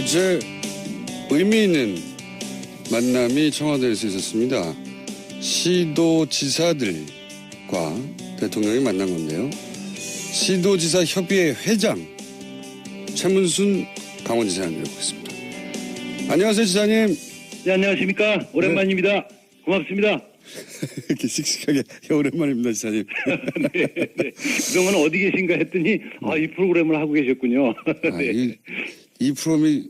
어제 의미 있는 만남이 청와대에서 있었습니다. 시도지사들과 대통령이 만난 건데요. 시도지사 협의회 회장 최문순 강원지사 연결해보겠습니다. 안녕하세요, 지사님. 네, 안녕하십니까. 오랜만입니다. 네. 고맙습니다. 이렇게 씩씩하게 오랜만입니다, 지사님. 네, 네. 그동안 어디 계신가 했더니 이 프로그램을 하고 계셨군요. 네. 이 프로그램이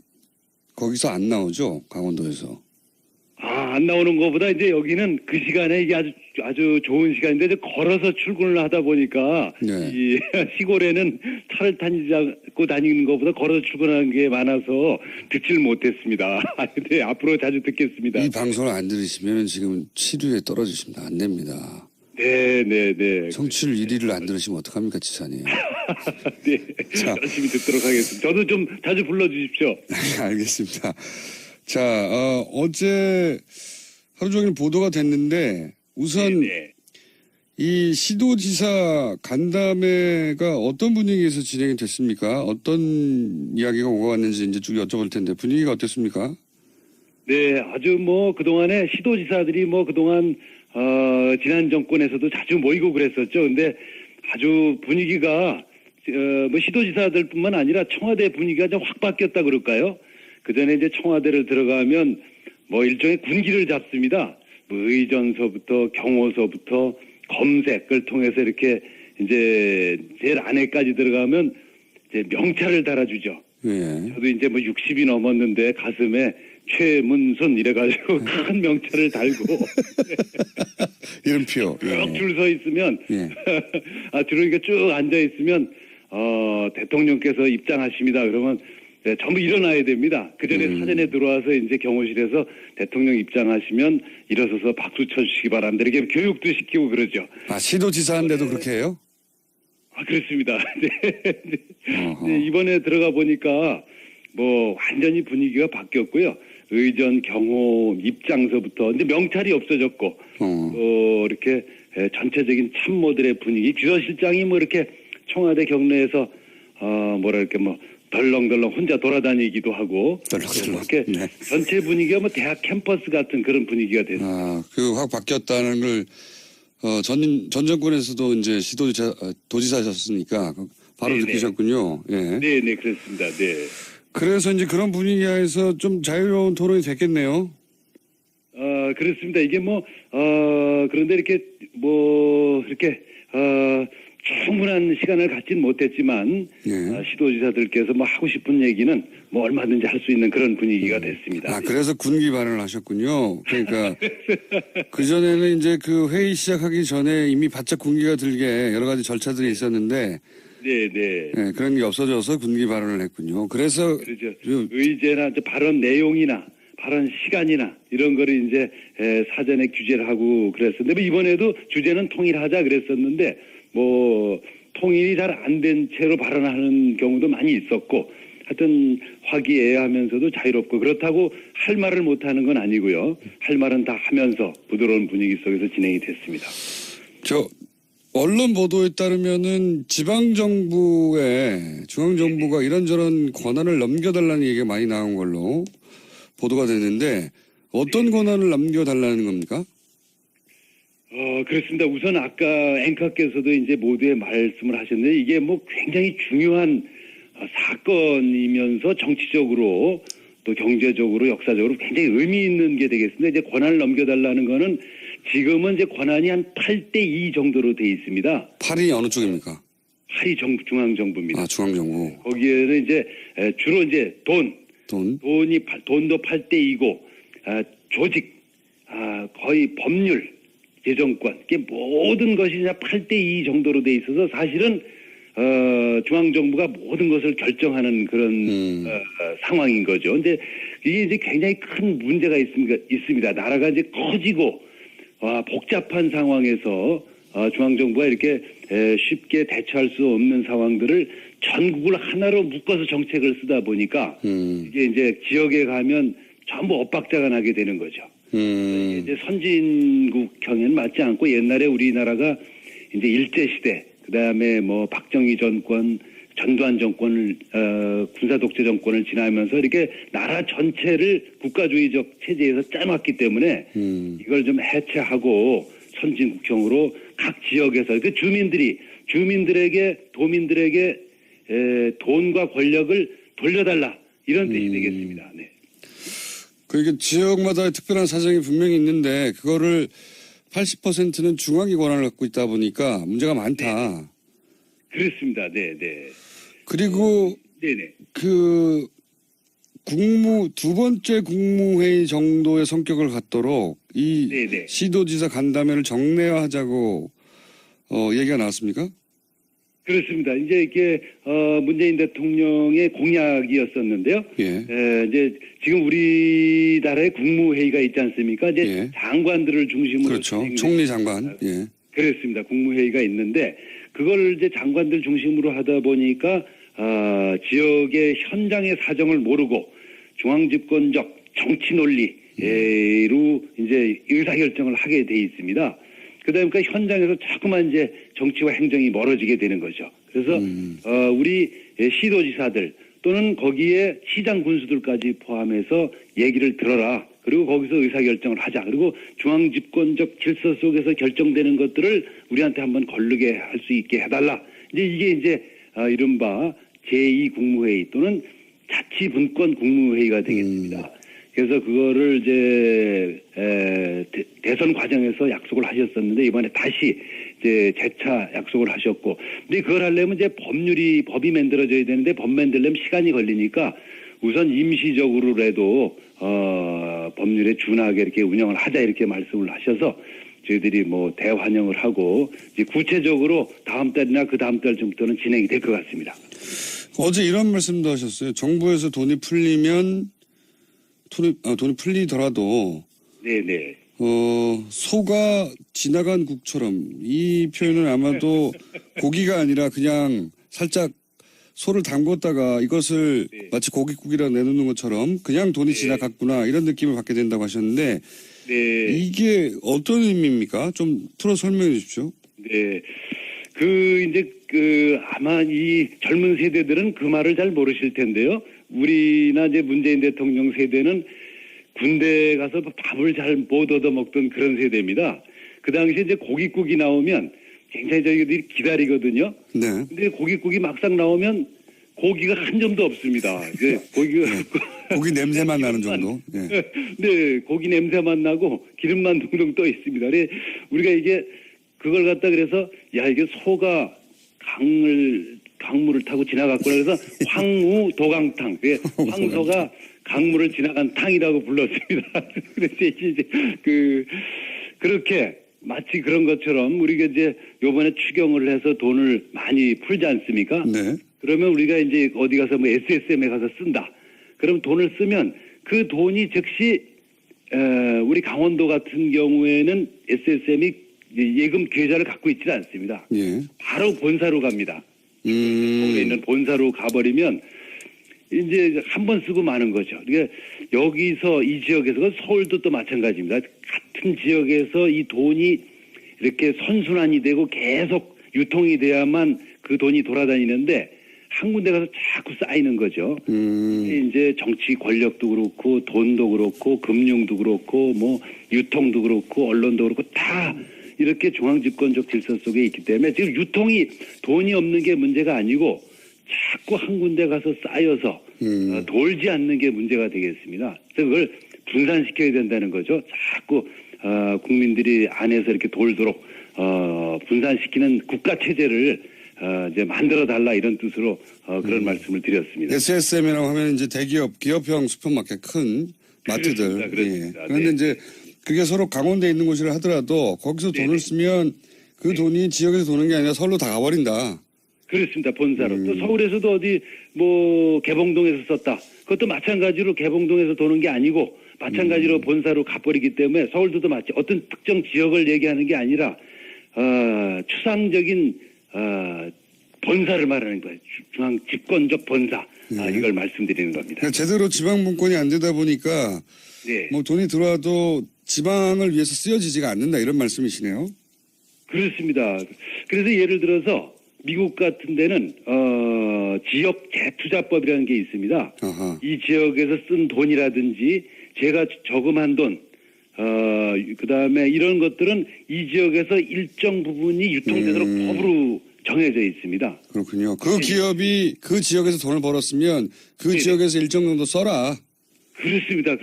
거기서 안 나오죠, 강원도에서. 안 나오는 것보다 이제 여기는 그 시간에 이게 아주 좋은 시간인데 이제 걸어서 출근을 하다 보니까 네. 이 시골에는 차를 타고 다니는 것보다 걸어서 출근하는 게 많아서 듣지를 못했습니다. 네, 앞으로 자주 듣겠습니다. 이 방송을 안 들으시면 지금 치료에 떨어지십니다. 안 됩니다. 네. 청취율 1위를 안 들으시면 어떡합니까, 지사님. 네, 자. 열심히 듣도록 하겠습니다. 저도 좀 자주 불러주십시오. 알겠습니다. 자, 어제 하루 종일 보도가 됐는데 우선 네. 이 시도지사 간담회가 어떤 분위기에서 진행이 됐습니까? 어떤 이야기가 오가왔는지 이제 쭉 여쭤볼 텐데 분위기가 어땠습니까? 네, 아주 그동안에 시도지사들이 그동안 지난 정권에서도 자주 모이고 그랬었죠. 근데 아주 분위기가 시도지사들뿐만 아니라 청와대 분위기가 좀 확 바뀌었다 그럴까요? 그 전에 이제 청와대를 들어가면 일종의 군기를 잡습니다. 의전서부터 경호서부터 검색을 통해서 이렇게 이제 제일 안에까지 들어가면 이제 명찰을 달아주죠. 예. 저도 이제 60이 넘었는데 가슴에 최문순 이래가지고 큰 명찰을 달고 이름표 쭉 줄 서 있으면 예. 들어오니까 쭉 앉아 있으면 대통령께서 입장하십니다. 그러면 네, 전부 일어나야 됩니다. 그 전에 사전에 들어와서 이제 경호실에서 대통령 입장하시면 일어서서 박수 쳐주시기 바랍니다. 이렇게 교육도 시키고 그러죠. 시도지사인데도 그렇게 해요? 그렇습니다. 네, 이번에 들어가 보니까 완전히 분위기가 바뀌었고요. 의전, 경호, 입장서부터 근데 명찰이 없어졌고 이렇게 전체적인 참모들의 분위기, 비서실장이 이렇게 청와대 경내에서 덜렁덜렁 혼자 돌아다니기도 하고 이렇게 네. 전체 분위기가 대학 캠퍼스 같은 그런 분위기가 됐습니다. 확 바뀌었다는 걸 전 정권에서도 이제 도지사셨으니까 바로 네네. 느끼셨군요. 예. 네, 그렇습니다. 네. 그래서 이제 그런 분위기에서 좀 자유로운 토론이 됐겠네요. 그렇습니다. 이게 그런데 이렇게 충분한 시간을 갖진 못했지만 예. 시도지사들께서 하고 싶은 얘기는 얼마든지 할 수 있는 그런 분위기가 됐습니다. 그래서 군기 발언을 하셨군요. 그러니까 그전에는 이제 그 회의 시작하기 전에 이미 바짝 군기가 들게 여러 가지 절차들이 있었는데 네. 그런 게 없어져서 군기 발언을 했군요. 그래서 그렇죠. 의제나 발언 내용이나 발언 시간이나 이런 거를 이제 사전에 규제를 하고 그랬었는데 이번에도 주제는 통일하자 그랬었는데 통일이 잘 안 된 채로 발언하는 경우도 많이 있었고 하여튼 화기애애하면서도 자유롭고 그렇다고 할 말을 못하는 건 아니고요. 할 말은 다 하면서 부드러운 분위기 속에서 진행이 됐습니다. 언론 보도에 따르면은 지방정부에 중앙정부가 이런저런 권한을 넘겨달라는 얘기가 많이 나온 걸로 보도가 됐는데 어떤 권한을 넘겨달라는 겁니까? 그렇습니다. 우선 아까 앵커께서도 이제 모두의 말씀을 하셨는데 이게 굉장히 중요한 사건이면서 정치적으로 또 경제적으로 역사적으로 굉장히 의미 있는 게 되겠습니다. 이제 권한을 넘겨달라는 거는 지금은 이제 권한이 한 8대2 정도로 돼 있습니다. 8이 어느 쪽입니까? 8이 중앙정부입니다. 중앙정부. 거기에는 이제 주로 이제 돈도 8대2고 조직, 거의 법률, 재정권, 이게 모든 것이 그냥 8대2 정도로 돼 있어서 사실은 중앙정부가 모든 것을 결정하는 그런 상황인 거죠. 근데 이게 이제 굉장히 큰 문제가 있습니다. 나라가 이제 커지고 복잡한 상황에서 중앙정부가 이렇게 쉽게 대처할 수 없는 상황들을 전국을 하나로 묶어서 정책을 쓰다 보니까 이게 이제 지역에 가면 전부 엇박자가 나게 되는 거죠. 이제 선진국형에는 맞지 않고 옛날에 우리나라가 이제 일제시대, 그 다음에 박정희 정권, 전두환 정권을 군사 독재 정권을 지나면서 이렇게 나라 전체를 국가주의적 체제에서 짜놨기 때문에 이걸 좀 해체하고 선진국형으로 각 지역에서 그 주민들에게 도민들에게 돈과 권력을 돌려달라 이런 뜻이 되겠습니다. 네. 그러니까 지역마다의 특별한 사정이 분명히 있는데 그거를 80%는 중앙이 권한을 갖고 있다 보니까 문제가 많다. 그렇습니다. 네, 네. 그리고 네네. 그 두 번째 국무회의 정도의 성격을 갖도록 이 네네. 시도지사 간담회를 정례화하자고 얘기가 나왔습니까? 그렇습니다. 이제 이게 문재인 대통령의 공약이었었는데요. 예. 이제 지금 우리나라의 국무회의가 있지 않습니까? 이제 예. 장관들을 중심으로 그렇죠. 총리 장관. 예. 그렇습니다. 국무회의가 있는데 그걸 이제 장관들 중심으로 하다 보니까 지역의 현장의 사정을 모르고 중앙집권적 정치 논리로 이제 의사결정을 하게 돼 있습니다. 그다음에 그 현장에서 자꾸만 이제 정치와 행정이 멀어지게 되는 거죠. 그래서 우리 시도지사들 또는 거기에 시장 군수들까지 포함해서 얘기를 들어라. 그리고 거기서 의사결정을 하자. 그리고 중앙집권적 질서 속에서 결정되는 것들을 우리한테 한번 거르게 할 수 있게 해달라. 이게 이제 이른바 제2국무회의 또는 자치분권 국무회의가 되겠습니다. 그래서 그거를 이제 대선 과정에서 약속을 하셨었는데 이번에 다시 이제 재차 약속을 하셨고, 근데 그걸 하려면 이제 법이 만들어져야 되는데 법 만들려면 시간이 걸리니까 우선 임시적으로라도 법률에 준하게 이렇게 운영을 하자 이렇게 말씀을 하셔서 저희들이 뭐 대환영을 하고 이제 구체적으로 다음 달이나 그 다음 달쯤부터는 진행이 될 것 같습니다. 어제 이런 말씀도 하셨어요. 정부에서 돈이 풀리면 돈이 풀리더라도 네네. 소가 지나간 국처럼 이 표현은 아마도 고기가 아니라 그냥 살짝 소를 담궜다가 이것을 네. 마치 고깃국이라 내놓는 것처럼 그냥 돈이 지나갔구나 이런 느낌을 받게 된다고 하셨는데 네. 이게 어떤 의미입니까? 좀 풀어 설명해 주십시오. 네. 아마 이 젊은 세대들은 그 말을 잘 모르실 텐데요. 우리나 이제 문재인 대통령 세대는 군대 가서 밥을 잘 못 얻어 먹던 그런 세대입니다. 그 당시에 이제 고깃국이 나오면 굉장히 저희들이 기다리거든요. 네. 근데 고깃국이 막상 나오면 고기가 한 점도 없습니다. 이제 고기가 고기 냄새만 나는 정도. 네. 네, 고기 냄새만 나고 기름만 동동 떠 있습니다. 그래 우리가 이게 그걸 갖다 그래서 야 이게 소가 강물을 타고 지나갔구나 그래서 황우 도강탕. 황소가 강물을 지나간 탕이라고 불렀습니다. 그래서 이제 그렇게 마치 그런 것처럼 우리가 이제 요번에 추경을 해서 돈을 많이 풀지 않습니까? 네. 그러면 우리가 이제 어디 가서 뭐 SSM에 가서 쓴다. 그럼 돈을 쓰면 그 돈이 즉시 우리 강원도 같은 경우에는 SSM이 예금 계좌를 갖고 있지 않습니다. 예. 바로 본사로 갑니다. 서울에 있는 본사로 가버리면 이제 한 번 쓰고 마는 거죠. 그러니까 여기서 이 지역에서 서울도 또 마찬가지입니다. 같은 지역에서 이 돈이 이렇게 선순환이 되고 계속 유통이 돼야만 그 돈이 돌아다니는데 한 군데 가서 자꾸 쌓이는 거죠. 이제 정치 권력도 그렇고 돈도 그렇고 금융도 그렇고 뭐 유통도 그렇고 언론도 그렇고 다 이렇게 중앙집권적 질서 속에 있기 때문에 지금 유통이 돈이 없는 게 문제가 아니고 자꾸 한 군데 가서 쌓여서 돌지 않는 게 문제가 되겠습니다. 그래서 그걸 분산시켜야 된다는 거죠. 자꾸 국민들이 안에서 이렇게 돌도록 분산시키는 국가 체제를 이제 만들어 달라 이런 뜻으로 그런 말씀을 드렸습니다. SSM이라고 하면 이제 대기업, 기업형 슈퍼마켓 큰 마트들. 그렇습니다. 예. 그런데 네. 이제 그게 서로 강원도에 있는 곳이라 하더라도 거기서 돈을 쓰면 그 돈이 지역에서 도는 게 아니라 서울로 다 가버린다. 그렇습니다. 본사로. 또 서울에서도 어디 뭐 개봉동에서 썼다. 그것도 마찬가지로 개봉동에서 도는 게 아니고 마찬가지로 본사로 가버리기 때문에 서울도 마치 어떤 특정 지역을 얘기하는 게 아니라 추상적인 본사를 말하는 거예요. 중앙 집권적 본사. 이걸 말씀드리는 겁니다. 그러니까 제대로 지방 분권이 안 되다 보니까 네. 뭐 돈이 들어와도 지방을 위해서 쓰여지지가 않는다 이런 말씀이시네요. 그렇습니다. 그래서 예를 들어서 미국 같은 데는 지역 재투자법이라는 게 있습니다. 아하. 이 지역에서 쓴 돈이라든지 제가 저금한 돈, 그다음에 이런 것들은 이 지역에서 일정 부분이 유통되도록 법으로 정해져 있습니다. 그렇군요. 그 기업이 그 지역에서 돈을 벌었으면 그 네네. 지역에서 일정 정도 써라. 그렇습니다.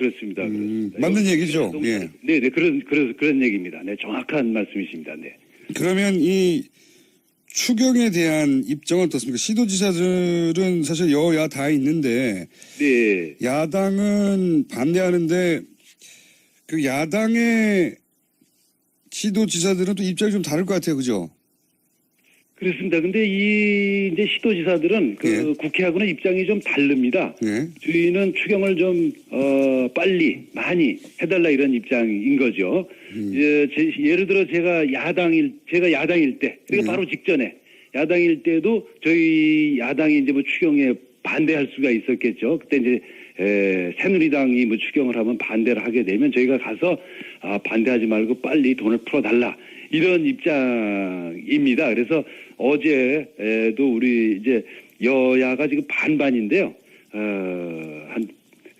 맞는 얘기죠. 예. 네, 그런 얘기입니다. 네, 정확한 말씀이십니다. 네. 그러면 이 추경에 대한 입장은 어떻습니까? 시도지사들은 사실 여야 다 있는데 네. 야당은 반대하는데 그 야당의 시도지사들은 또 입장이 좀 다를 것 같아요. 그죠? 그렇습니다. 근데 이제 시도지사들은 예. 국회하고는 입장이 좀 다릅니다. 예. 저희는 추경을 좀 빨리 많이 해달라 이런 입장인 거죠. 예를 들어 제가 야당일 때 그러니까 바로 직전에 야당일 때도 저희 야당이 이제 뭐 추경에 반대할 수가 있었겠죠. 그때 이제 새누리당이 뭐 추경을 하면 반대를 하게 되면 저희가 가서 반대하지 말고 빨리 돈을 풀어달라 이런 입장입니다. 그래서 어제도 우리 이제 여야가 지금 반반인데요.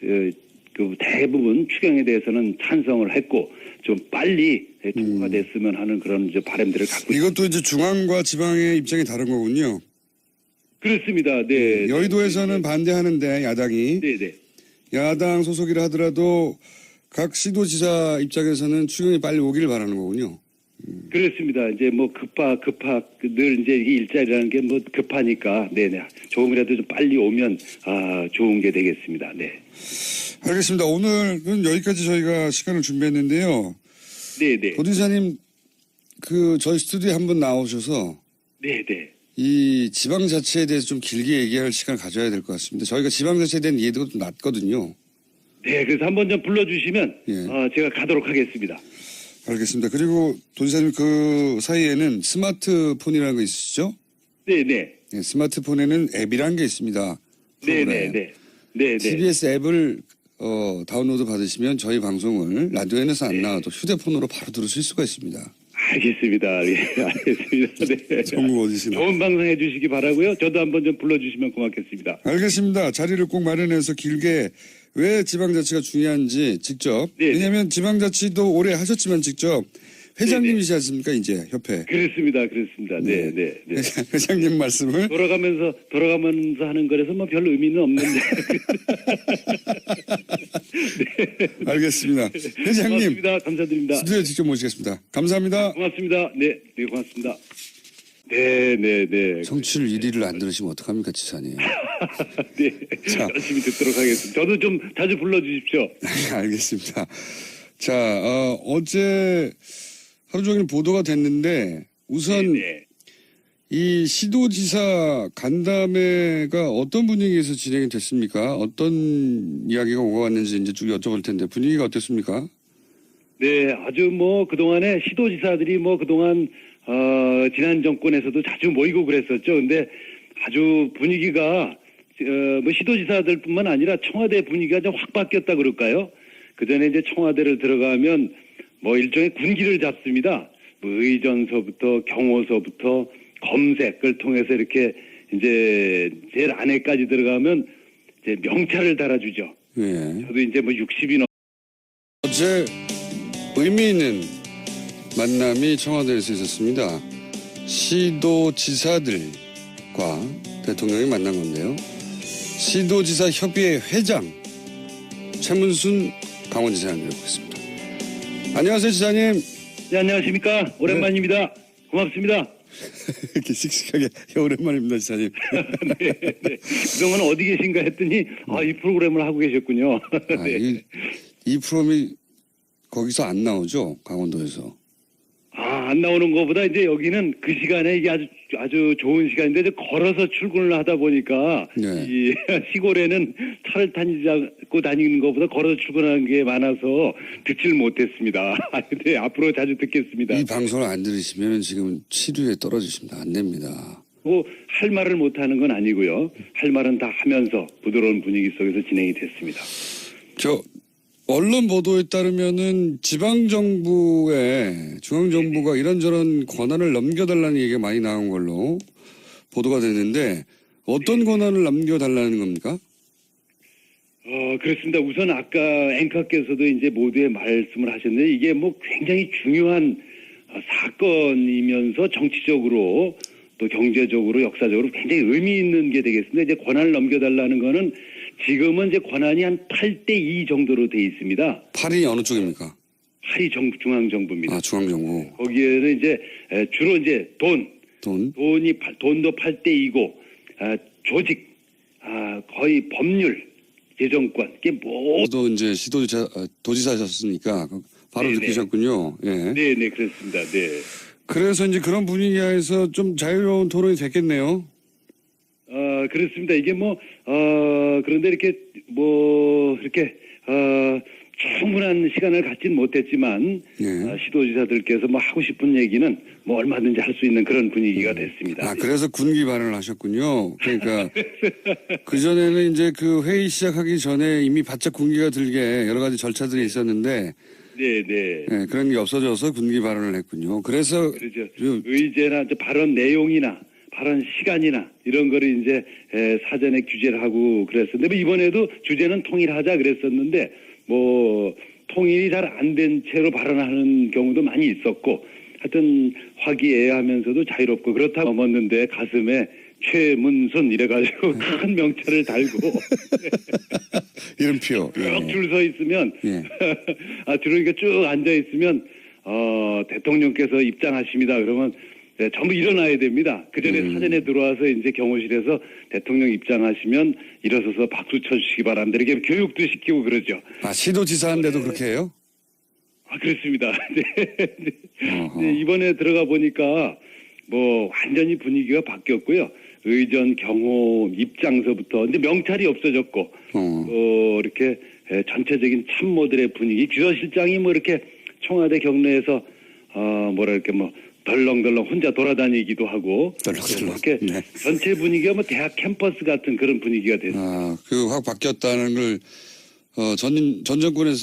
그 대부분 추경에 대해서는 찬성을 했고 좀 빨리 통과가 됐으면 하는 그런 이제 바람들을 갖고 있습니다. 이것도 이제 중앙과 지방의 입장이 다른 거군요. 그렇습니다. 네. 여의도에서는 반대하는데 야당이 네. 야당 소속이라 하더라도 각 시도지사 입장에서는 추경이 빨리 오기를 바라는 거군요. 그렇습니다. 이제 뭐 늘 이제 이게 일자리라는 게 뭐 급하니까 네네 조금이라도 좀 빨리 오면 좋은 게 되겠습니다. 네. 알겠습니다. 오늘은 여기까지 저희가 시간을 준비했는데요. 네네. 도지사님 그 저희 스튜디오에 한번 나오셔서 네네. 이 지방자치에 대해서 좀 길게 얘기할 시간을 가져야 될 것 같습니다. 저희가 지방자치에 대한 이해도가 좀 낮거든요. 네, 그래서 한번 좀 불러주시면 예. 제가 가도록 하겠습니다. 알겠습니다. 그리고 도지사님 그 사이에는 스마트폰이라는 거 있으시죠? 네네. 네, 스마트폰에는 앱이라는 게 있습니다. 프로그램. 네네. TBS 앱을 다운로드 받으시면 저희 방송을 라디오에서 안 나와도 휴대폰으로 바로 들으실 수가 있습니다. 알겠습니다. 예, 알겠습니다. 네. 전국 어디시나. 좋은 방송 해주시기 바라고요. 저도 한번 좀 불러주시면 고맙겠습니다. 알겠습니다. 자리를 꼭 마련해서 길게 왜 지방자치가 중요한지 직접. 네네. 왜냐하면 지방자치도 오래 하셨지만 직접 회장님이시지 않습니까? 이제 협회. 그렇습니다. 네. 회장님 말씀을. 돌아가면서 하는 거라서 뭐 별 의미는 없는데. 알겠습니다. 회장님. 고맙습니다. 감사드립니다. 스튜디오에 직접 모시겠습니다. 감사합니다. 고맙습니다. 네, 고맙습니다. 네. 청취율 1위를 안 들으시면 어떡합니까, 지사님. 네, 열심히 듣도록 하겠습니다. 저도 좀 자주 불러주십시오. 알겠습니다. 자, 어제 하루 종일 보도가 됐는데 우선 네. 이 시도지사 간담회가 어떤 분위기에서 진행이 됐습니까? 어떤 이야기가 오고 갔는지 이제 쭉 여쭤볼 텐데 분위기가 어땠습니까? 네, 아주 뭐 그동안에 시도지사들이 뭐 그동안 지난 정권에서도 자주 모이고 그랬었죠. 근데 아주 분위기가 뭐 시도지사들뿐만 아니라 청와대 분위기가 좀 확 바뀌었다 그럴까요? 그 전에 이제 청와대를 들어가면 뭐 일종의 군기를 잡습니다. 뭐 의전서부터 경호서부터 검색을 통해서 이렇게 이제 제일 안에까지 들어가면 이제 명찰을 달아주죠. 예. 저도 이제 뭐 60이 어제 의미 있는 만남이 청와대에서 있었습니다. 시도지사들과 대통령이 만난 건데요. 시도지사 협의회 회장 최문순 강원지사님 이라고 있습니다. 안녕하세요, 지사님. 네, 안녕하십니까. 오랜만입니다. 고맙습니다. 이렇게 씩씩하게 오랜만입니다, 지사님. 네. 그동안 어디 계신가 했더니 이 프로그램을 하고 계셨군요. 네. 이 프로그램이 거기서 안 나오죠, 강원도에서. 안 나오는 것보다 이제 여기는 그 시간에 이게 아주 좋은 시간인데 이제 걸어서 출근을 하다 보니까 네. 이 시골에는 차를 타고 다니는 것보다 걸어서 출근하는 게 많아서 듣질 못했습니다. 근데 앞으로 자주 듣겠습니다. 이 방송을 안 들으시면 지금 치료에 떨어지십니다. 안 됩니다. 할 말을 못하는 건 아니고요. 할 말은 다 하면서 부드러운 분위기 속에서 진행이 됐습니다. 언론 보도에 따르면은 지방정부에 중앙정부가 이런저런 권한을 넘겨달라는 얘기가 많이 나온 걸로 보도가 됐는데 어떤 권한을 남겨달라는 겁니까? 그렇습니다. 우선 아까 앵커께서도 이제 모두의 말씀을 하셨는데 이게 뭐 굉장히 중요한 사건이면서 정치적으로 또 경제적으로 역사적으로 굉장히 의미 있는 게 되겠습니다. 이제 권한을 넘겨달라는 거는 지금은 이제 권한이 한 8대2 정도로 돼 있습니다. 8이 어느 쪽입니까? 8이 중앙정부입니다. 아, 중앙정부. 거기에는 이제 주로 이제 돈. 돈도 8대2고 조직, 거의 법률, 재정권, 이게 뭐. 또 이제 도지사셨으니까 바로 네네. 느끼셨군요. 예. 네네, 그렇습니다. 네. 그래서 이제 그런 분위기에서 좀 자유로운 토론이 됐겠네요. 그렇습니다. 이게 그런데 이렇게 충분한 시간을 갖진 못했지만, 예. 시도지사들께서 하고 싶은 얘기는 얼마든지 할 수 있는 그런 분위기가 됐습니다. 아, 그래서 군기 발언을 하셨군요. 그러니까 그전에는 이제 그 회의 시작하기 전에 이미 바짝 군기가 들게 여러 가지 절차들이 있었는데 네네. 예, 그런 게 없어져서 군기 발언을 했군요. 그래서 그렇죠. 의제나 이제 발언 내용이나 발언 시간이나 이런 거를 이제 사전에 규제를 하고 그랬었는데 이번에도 주제는 통일하자 그랬었는데 통일이 잘 안 된 채로 발언하는 경우도 많이 있었고 하여튼 화기애애하면서도 자유롭고 그렇다고 넘었는데 가슴에 최문순 이래가지고 큰 명찰을 달고 이름표 쭉 줄 서 있으면 예. 주로 이렇게 쭉 앉아 있으면 대통령께서 입장하십니다. 그러면 전부 일어나야 됩니다. 그 전에 사전에 들어와서 이제 경호실에서 대통령 입장하시면 일어서서 박수 쳐주시기 바랍니다. 이렇게 교육도 시키고 그러죠. 아, 시도지사인데도 그렇게 해요? 그렇습니다. 네. 네, 이번에 들어가 보니까 완전히 분위기가 바뀌었고요. 의전, 경호, 입장서부터 이제 명찰이 없어졌고 이렇게 전체적인 참모들의 분위기, 비서실장이 이렇게 청와대 경내에서 덜렁덜렁 혼자 돌아다니기도 하고 이렇게 네. 전체 분위기가 대학 캠퍼스 같은 그런 분위기가 됐습니다. 확 바뀌었다는 걸 전 정권에서